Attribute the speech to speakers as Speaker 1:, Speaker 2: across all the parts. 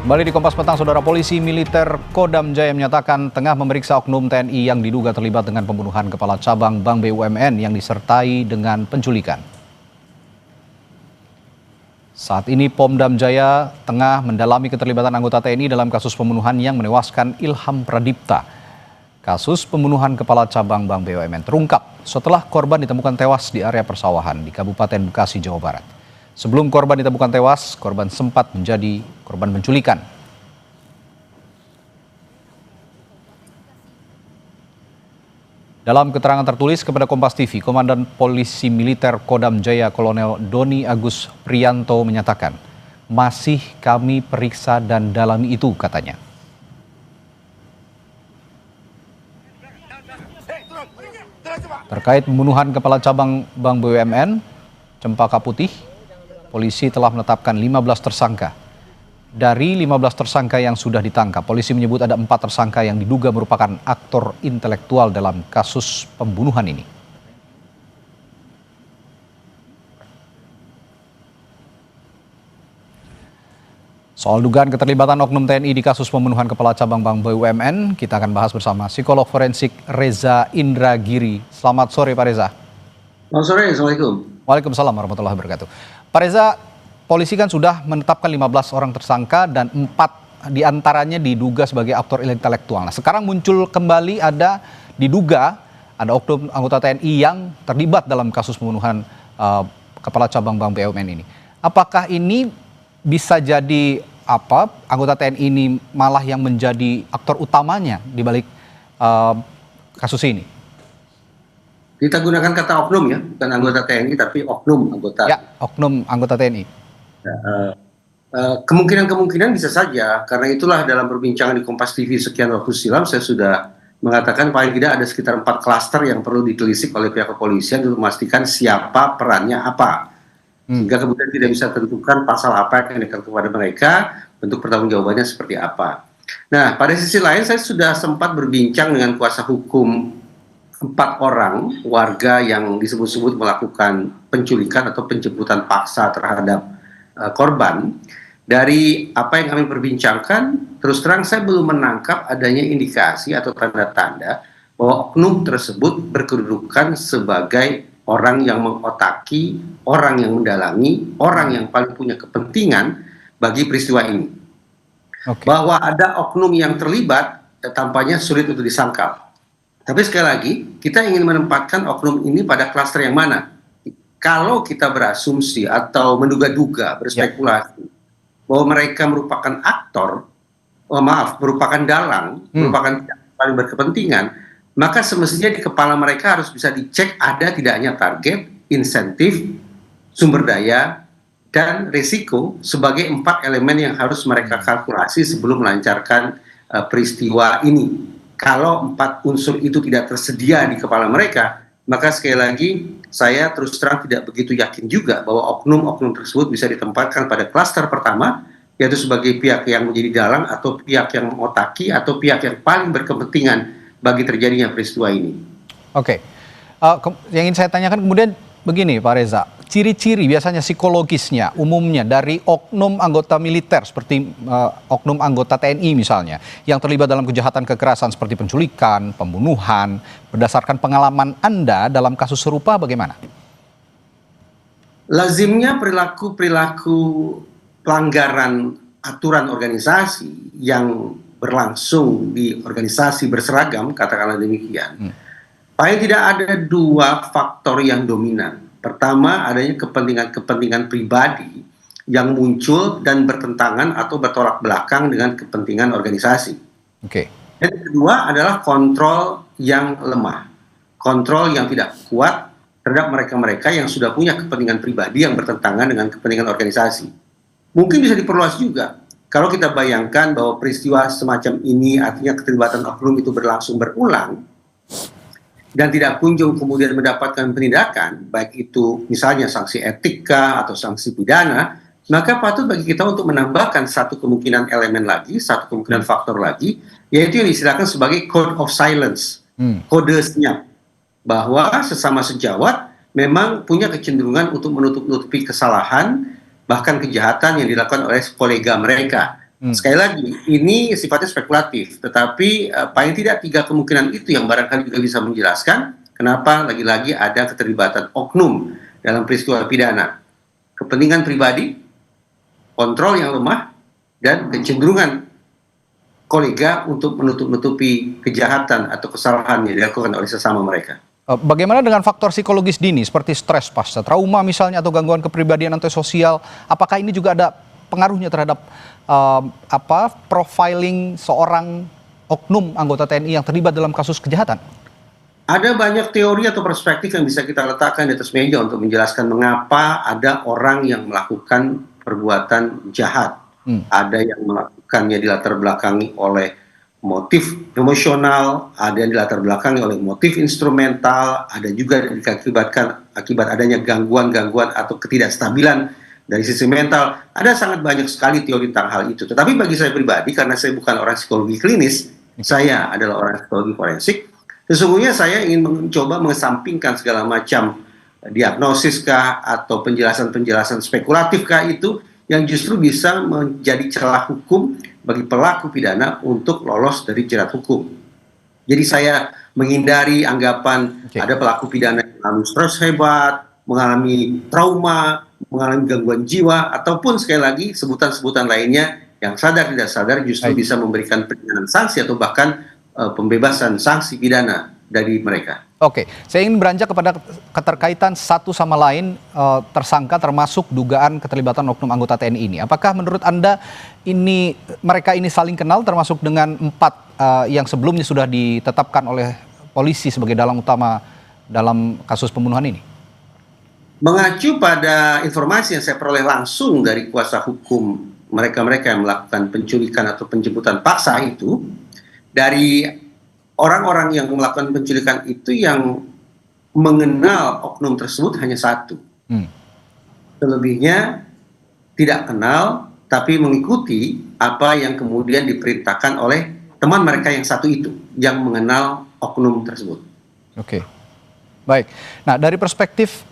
Speaker 1: Kembali di Kompas Petang, Saudara. Polisi militer Kodam Jaya menyatakan tengah memeriksa oknum TNI yang diduga terlibat dengan pembunuhan Kepala Cabang Bank BUMN yang disertai dengan penculikan. Saat ini Pomdam Jaya tengah mendalami keterlibatan anggota TNI dalam kasus pembunuhan yang menewaskan Ilham Pradipta. Kasus pembunuhan Kepala Cabang Bank BUMN terungkap setelah korban ditemukan tewas di area persawahan di Kabupaten Bekasi, Jawa Barat. Sebelum korban ditemukan tewas, korban sempat menjadi korban penculikan. Dalam keterangan tertulis kepada Kompas TV, Komandan Polisi Militer Kodam Jaya Kolonel Doni Agus Priyanto menyatakan, masih kami periksa dan dalami itu, katanya. Terkait pembunuhan Kepala Cabang Bank BUMN, Cempaka Putih, polisi telah menetapkan 15 tersangka. Dari 15 tersangka yang sudah ditangkap, polisi menyebut ada 4 tersangka yang diduga merupakan aktor intelektual dalam kasus pembunuhan ini. Soal dugaan keterlibatan oknum TNI di kasus pembunuhan Kepala Cabang Bank BUMN, kita akan bahas bersama psikolog forensik Reza Indragiri. Selamat sore, Pak Reza.
Speaker 2: Selamat sore, Assalamualaikum.
Speaker 1: Waalaikumsalam warahmatullahi wabarakatuh. Pak Reza, polisi kan sudah menetapkan 15 orang tersangka dan 4 diantaranya diduga sebagai aktor intelektual. Nah, sekarang muncul kembali diduga ada oknum anggota TNI yang terlibat dalam kasus pembunuhan Kepala Cabang Bank BUMN ini. Apakah ini bisa jadi anggota TNI ini malah yang menjadi aktor utamanya di balik kasus ini?
Speaker 2: Kita gunakan kata oknum ya, bukan anggota TNI tapi oknum anggota.
Speaker 1: Ya, oknum anggota TNI.
Speaker 2: Kemungkinan bisa saja, karena itulah dalam perbincangan di Kompas TV sekian waktu silam saya sudah mengatakan paling tidak ada sekitar 4 klaster yang perlu ditelisik oleh pihak kepolisian untuk memastikan siapa perannya apa. Sehingga kemudian tidak bisa tentukan pasal apa yang dikenakan kepada mereka, bentuk pertanggungjawabannya seperti apa. Nah, pada sisi lain saya sudah sempat berbincang dengan kuasa hukum 4 orang warga yang disebut-sebut melakukan penculikan atau penjemputan paksa terhadap korban. Dari apa yang kami perbincangkan, terus terang saya belum menangkap adanya indikasi atau tanda-tanda bahwa oknum tersebut berkedudukan sebagai orang yang mengotaki, orang yang mendalami, orang yang paling punya kepentingan bagi peristiwa ini. Bahwa ada oknum yang terlibat, tampaknya sulit untuk disangkal. Tapi sekali lagi, kita ingin menempatkan oknum ini pada klaster yang mana? Kalau kita berasumsi atau menduga-duga, berspekulasi, bahwa mereka merupakan aktor, merupakan dalang, merupakan paling berkepentingan, maka semestinya di kepala mereka harus bisa dicek ada tidaknya target, insentif, sumber daya, dan risiko sebagai 4 elemen yang harus mereka kalkulasi sebelum melancarkan peristiwa ini. Kalau 4 unsur itu tidak tersedia di kepala mereka, maka sekali lagi saya terus terang tidak begitu yakin juga bahwa oknum-oknum tersebut bisa ditempatkan pada klaster pertama, yaitu sebagai pihak yang menjadi dalang atau pihak yang mengotaki atau pihak yang paling berkepentingan bagi terjadinya peristiwa ini.
Speaker 1: Oke, yang ingin saya tanyakan kemudian begini Pak Reza, ciri-ciri biasanya psikologisnya umumnya dari oknum anggota militer seperti oknum anggota TNI misalnya yang terlibat dalam kejahatan kekerasan seperti penculikan, pembunuhan, berdasarkan pengalaman Anda dalam kasus serupa bagaimana?
Speaker 2: Lazimnya perilaku pelanggaran aturan organisasi yang berlangsung di organisasi berseragam, katakanlah demikian. Paling tidak ada 2 faktor yang dominan. Pertama, adanya kepentingan-kepentingan pribadi yang muncul dan bertentangan atau bertolak belakang dengan kepentingan organisasi. Dan kedua adalah kontrol yang lemah. Kontrol yang tidak kuat terhadap mereka-mereka yang sudah punya kepentingan pribadi yang bertentangan dengan kepentingan organisasi. Mungkin bisa diperluas juga. Kalau kita bayangkan bahwa peristiwa semacam ini artinya keterlibatan oknum itu berlangsung berulang dan tidak kunjung kemudian mendapatkan penindakan, baik itu misalnya sanksi etika atau sanksi pidana, maka patut bagi kita untuk menambahkan satu kemungkinan elemen lagi, satu kemungkinan faktor lagi, yaitu yang disediakan sebagai code of silence, kode senyap, bahwa sesama sejawat memang punya kecenderungan untuk menutup-nutupi kesalahan, bahkan kejahatan yang dilakukan oleh kolega mereka. Sekali lagi, ini sifatnya spekulatif, tetapi paling tidak 3 kemungkinan itu yang barangkali juga bisa menjelaskan kenapa lagi-lagi ada keterlibatan oknum dalam peristiwa pidana. Kepentingan pribadi, kontrol yang lemah, dan kecenderungan kolega untuk menutup-nutupi kejahatan atau kesalahan yang dilakukan oleh sesama mereka.
Speaker 1: Bagaimana dengan faktor psikologis dini seperti stres pasca trauma misalnya atau gangguan kepribadian antisosial? Apakah ini juga ada pengaruhnya terhadap profiling seorang oknum anggota TNI yang terlibat dalam kasus kejahatan?
Speaker 2: Ada banyak teori atau perspektif yang bisa kita letakkan di atas meja untuk menjelaskan mengapa ada orang yang melakukan perbuatan jahat. Ada yang melakukannya dilatar belakangi oleh motif emosional, ada yang dilatar belakangi oleh motif instrumental, ada juga yang diakibatkan akibat adanya gangguan-gangguan atau ketidakstabilan dari sisi mental. Ada sangat banyak sekali teori tentang hal itu. Tetapi bagi saya pribadi, karena saya bukan orang psikologi klinis, saya adalah orang psikologi forensik, sesungguhnya saya ingin mencoba mengesampingkan segala macam diagnosis kah atau penjelasan-penjelasan spekulatif kah itu yang justru bisa menjadi celah hukum bagi pelaku pidana untuk lolos dari jerat hukum. Jadi saya menghindari anggapan ada pelaku pidana yang mengalami stres hebat, mengalami trauma, mengalami gangguan jiwa, ataupun sekali lagi sebutan-sebutan lainnya yang sadar tidak sadar justru bisa memberikan peringanan sanksi atau bahkan pembebasan sanksi pidana dari mereka.
Speaker 1: Oke, saya ingin beranjak kepada keterkaitan satu sama lain tersangka termasuk dugaan keterlibatan oknum anggota TNI ini. Apakah menurut Anda mereka ini saling kenal termasuk dengan 4 yang sebelumnya sudah ditetapkan oleh polisi sebagai dalang utama dalam kasus pembunuhan ini?
Speaker 2: Mengacu pada informasi yang saya peroleh langsung dari kuasa hukum mereka-mereka yang melakukan penculikan atau penjemputan paksa itu, dari orang-orang yang melakukan penculikan itu yang mengenal oknum tersebut hanya 1. Selebihnya tidak kenal, tapi mengikuti apa yang kemudian diperintahkan oleh teman mereka yang 1 itu, yang mengenal oknum tersebut.
Speaker 1: Oke, baik. Nah, dari perspektif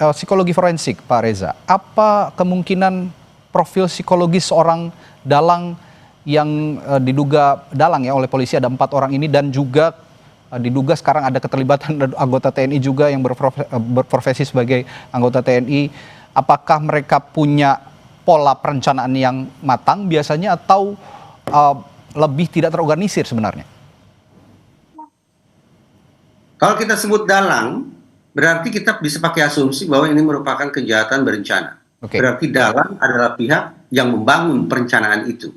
Speaker 1: psikologi forensik, Pak Reza, apa kemungkinan profil psikologis seorang dalang yang diduga dalang ya oleh polisi, ada 4 orang ini, dan juga diduga sekarang ada keterlibatan anggota TNI juga yang berprofesi sebagai anggota TNI. Apakah mereka punya pola perencanaan yang matang biasanya atau lebih tidak terorganisir sebenarnya?
Speaker 2: Kalau kita sebut dalang, berarti kita bisa pakai asumsi bahwa ini merupakan kejahatan berencana. Berarti dalang adalah pihak yang membangun perencanaan itu.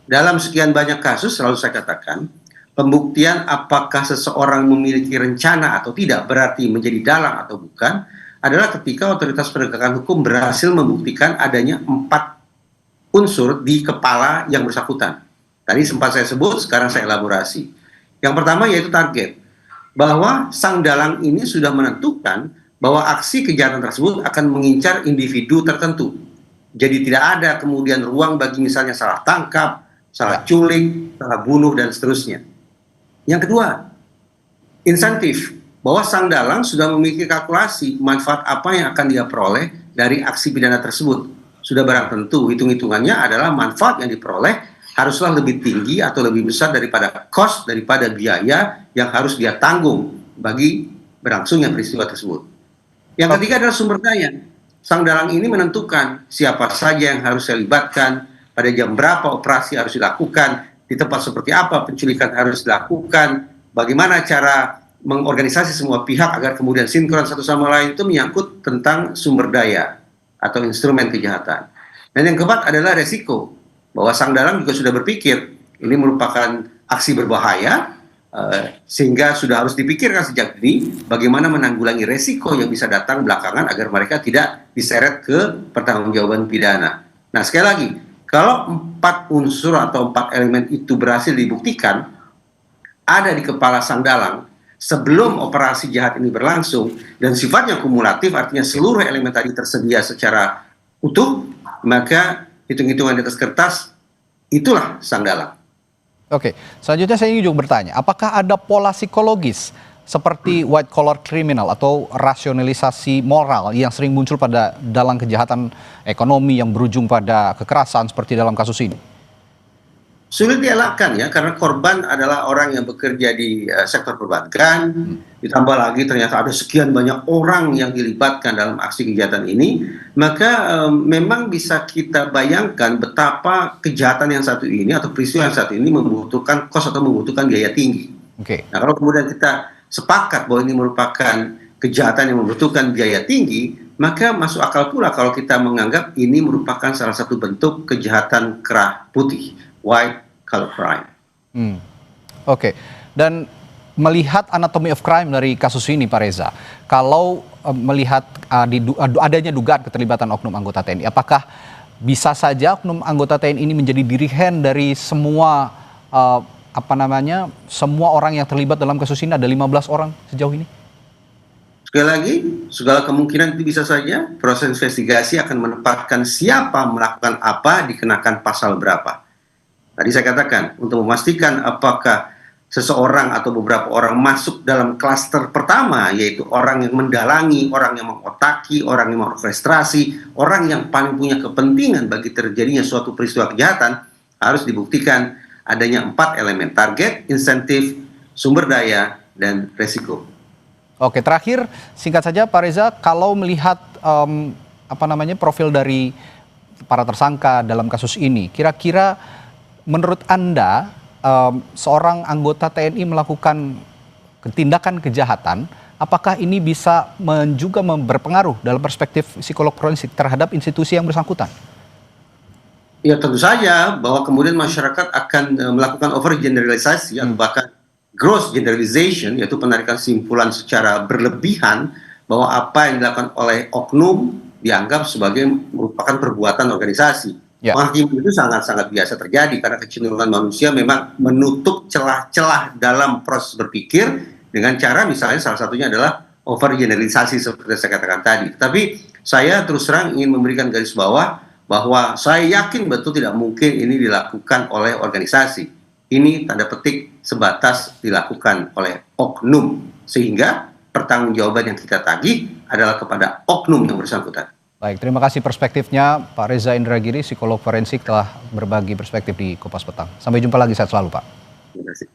Speaker 2: Dalam sekian banyak kasus, selalu saya katakan, pembuktian apakah seseorang memiliki rencana atau tidak, berarti menjadi dalang atau bukan, adalah ketika otoritas penegakan hukum berhasil membuktikan adanya 4 unsur di kepala yang bersangkutan. Tadi sempat saya sebut, sekarang saya elaborasi. Yang pertama yaitu target, bahwa sang dalang ini sudah menentukan bahwa aksi kejahatan tersebut akan mengincar individu tertentu. Jadi tidak ada kemudian ruang bagi misalnya salah tangkap, salah culik, salah bunuh, dan seterusnya. Yang kedua, insentif, bahwa sang dalang sudah memiliki kalkulasi manfaat apa yang akan dia peroleh dari aksi pidana tersebut. Sudah barang tentu, hitung-hitungannya adalah manfaat yang diperoleh haruslah lebih tinggi atau lebih besar daripada cost, daripada biaya yang harus dia tanggung bagi berlangsungnya peristiwa tersebut. Yang ketiga adalah sumber daya. Sang dalang ini menentukan siapa saja yang harus saya libatkan, pada jam berapa operasi harus dilakukan, di tempat seperti apa penculikan harus dilakukan, bagaimana cara mengorganisasi semua pihak agar kemudian sinkron satu sama lain. Itu menyangkut tentang sumber daya atau instrumen kejahatan. Dan yang keempat adalah resiko, bahwa sang dalang juga sudah berpikir ini merupakan aksi berbahaya, sehingga sudah harus dipikirkan sejak dini bagaimana menanggulangi resiko yang bisa datang belakangan agar mereka tidak diseret ke pertanggungjawaban pidana. Nah, sekali lagi, kalau 4 unsur atau 4 elemen itu berhasil dibuktikan ada di kepala sang dalang sebelum operasi jahat ini berlangsung, dan sifatnya kumulatif, artinya seluruh elemen tadi tersedia secara utuh, maka hitung-hitungan di atas kertas itulah sang dalang.
Speaker 1: Oke, selanjutnya saya ingin juga bertanya, apakah ada pola psikologis seperti white collar criminal atau rasionalisasi moral yang sering muncul pada dalam kejahatan ekonomi yang berujung pada kekerasan seperti dalam kasus ini?
Speaker 2: Sulit dielakkan ya, karena korban adalah orang yang bekerja di sektor perbankan, ditambah lagi ternyata ada sekian banyak orang yang dilibatkan dalam aksi kejahatan ini, maka memang bisa kita bayangkan betapa kejahatan yang satu ini atau peristiwa yang satu ini membutuhkan kos atau membutuhkan biaya tinggi. Nah, kalau kemudian kita sepakat bahwa ini merupakan kejahatan yang membutuhkan biaya tinggi, maka masuk akal pula kalau kita menganggap ini merupakan salah satu bentuk kejahatan kerah putih, white collar crime.
Speaker 1: Oke. Dan melihat anatomy of crime dari kasus ini, Pak Reza, kalau melihat adanya dugaan keterlibatan oknum anggota TNI, apakah bisa saja oknum anggota TNI ini menjadi dirigen dari semua semua orang yang terlibat dalam kasus ini? Ada 15 orang sejauh ini.
Speaker 2: Sekali lagi, segala kemungkinan itu bisa saja. Proses investigasi akan menempatkan siapa melakukan apa, dikenakan pasal berapa. Tadi saya katakan, untuk memastikan apakah seseorang atau beberapa orang masuk dalam klaster pertama, yaitu orang yang mendalangi, orang yang mengotaki, orang yang mengorkestrasi, orang yang paling punya kepentingan bagi terjadinya suatu peristiwa kejahatan, harus dibuktikan adanya 4 elemen: target, insentif, sumber daya, dan resiko.
Speaker 1: Oke, terakhir singkat saja Pak Reza, kalau melihat profil dari para tersangka dalam kasus ini, kira-kira menurut Anda seorang anggota TNI melakukan tindakan kejahatan, apakah ini bisa juga berpengaruh dalam perspektif psikolog forensik terhadap institusi yang bersangkutan?
Speaker 2: Ya, tentu saja bahwa kemudian masyarakat akan melakukan overgeneralisasi atau bahkan gross generalization, yaitu penarikan simpulan secara berlebihan bahwa apa yang dilakukan oleh oknum dianggap sebagai merupakan perbuatan organisasi. Penghakimi itu sangat-sangat biasa terjadi karena kecenderungan manusia memang menutup celah-celah dalam proses berpikir dengan cara misalnya salah satunya adalah overgeneralisasi seperti saya katakan tadi. Tapi saya terus terang ingin memberikan garis bawah bahwa saya yakin betul tidak mungkin ini dilakukan oleh organisasi. Ini tanda petik sebatas dilakukan oleh oknum, sehingga pertanggungjawaban yang kita tagih adalah kepada oknum yang bersangkutan.
Speaker 1: Baik, terima kasih perspektifnya Pak Reza Indragiri, psikolog forensik, telah berbagi perspektif di Kompas Petang. Sampai jumpa lagi, sehat selalu Pak.
Speaker 2: Terima kasih.